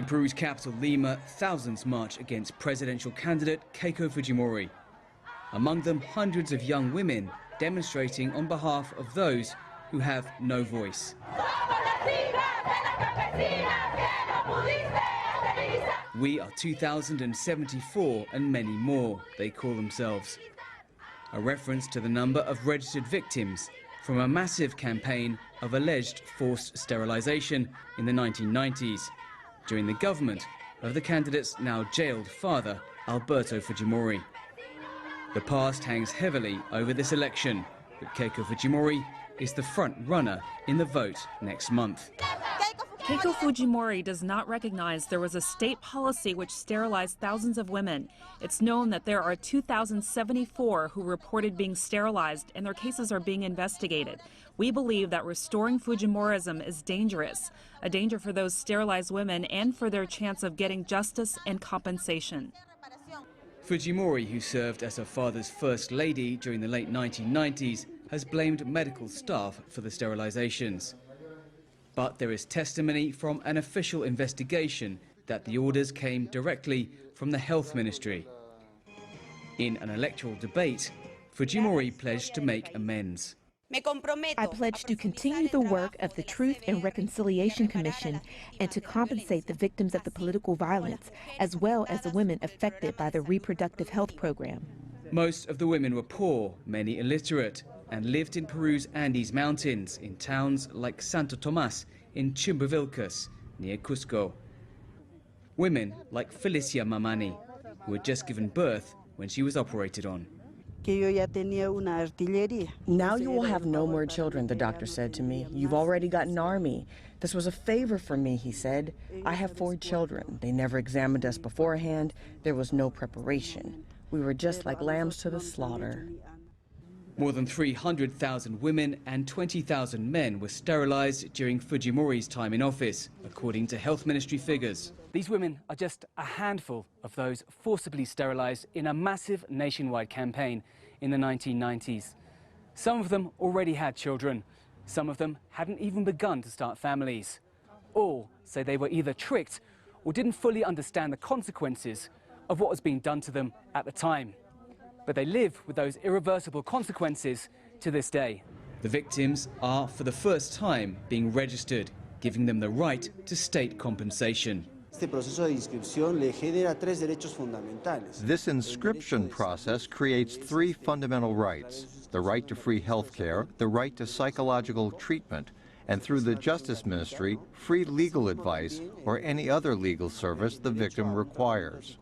In Peru's capital, Lima, thousands march against presidential candidate Keiko Fujimori. Among them, hundreds of young women demonstrating on behalf of those who have no voice. We are 2074 and many more, they call themselves. A reference to the number of registered victims from a massive campaign of alleged forced sterilization in the 1990s, during the government of the candidate's now jailed father, Alberto Fujimori. The past hangs heavily over this election, but Keiko Fujimori is the front runner in the vote next month. Keiko Fujimori does not recognize there was a state policy which sterilized thousands of women. It's known that there are 2,074 who reported being sterilized and their cases are being investigated. We believe that restoring Fujimorism is dangerous, a danger for those sterilized women and for their chance of getting justice and compensation. Fujimori, who served as her father's first lady during the late 1990s, has blamed medical staff for the sterilizations. But there is testimony from an official investigation that the orders came directly from the health ministry. In an electoral debate, Fujimori pledged to make amends. I pledge to continue the work of the Truth and Reconciliation Commission and to compensate the victims of the political violence, as well as the women affected by the reproductive health program. Most of the women were poor, many illiterate, and lived in Peru's Andes Mountains in towns like Santo Tomas in Chimbovilcas, near Cusco. Women like Felicia Mamani, who had just given birth when she was operated on. Now you will have no more children, the doctor said to me. You've already got an army. This was a favor for me, he said. I have 4 children. They never examined us beforehand. There was no preparation. We were just like lambs to the slaughter. More than 300,000 women and 20,000 men were sterilized during Fujimori's time in office, according to health ministry figures. These women are just a handful of those forcibly sterilized in a massive nationwide campaign in the 1990s. Some of them already had children. Some of them hadn't even begun to start families. All say they were either tricked or didn't fully understand the consequences of what was being done to them at the time. But they live with those irreversible consequences to this day. The victims are, for the first time, being registered, giving them the right to state compensation. This inscription process creates 3 fundamental rights: the right to free health care, the right to psychological treatment, and through the Justice Ministry, free legal advice or any other legal service the victim requires.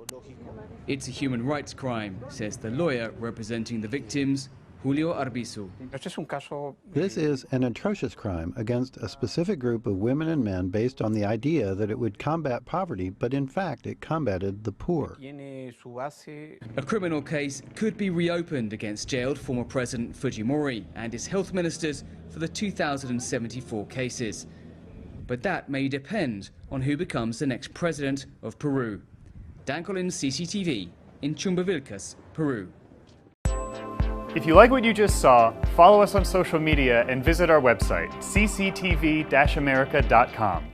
It's a human rights crime, says the lawyer representing the victims, Julio Arbizu. This is an atrocious crime against a specific group of women and men based on the idea that it would combat poverty, but in fact it combated the poor. A criminal case could be reopened against jailed former President Fujimori and his health ministers for the 2074 cases. But that may depend on who becomes the next president of Peru. Dan Collins, CCTV, in Chimbovilcas, Peru. If you like what you just saw, follow us on social media and visit our website, cctv-america.com.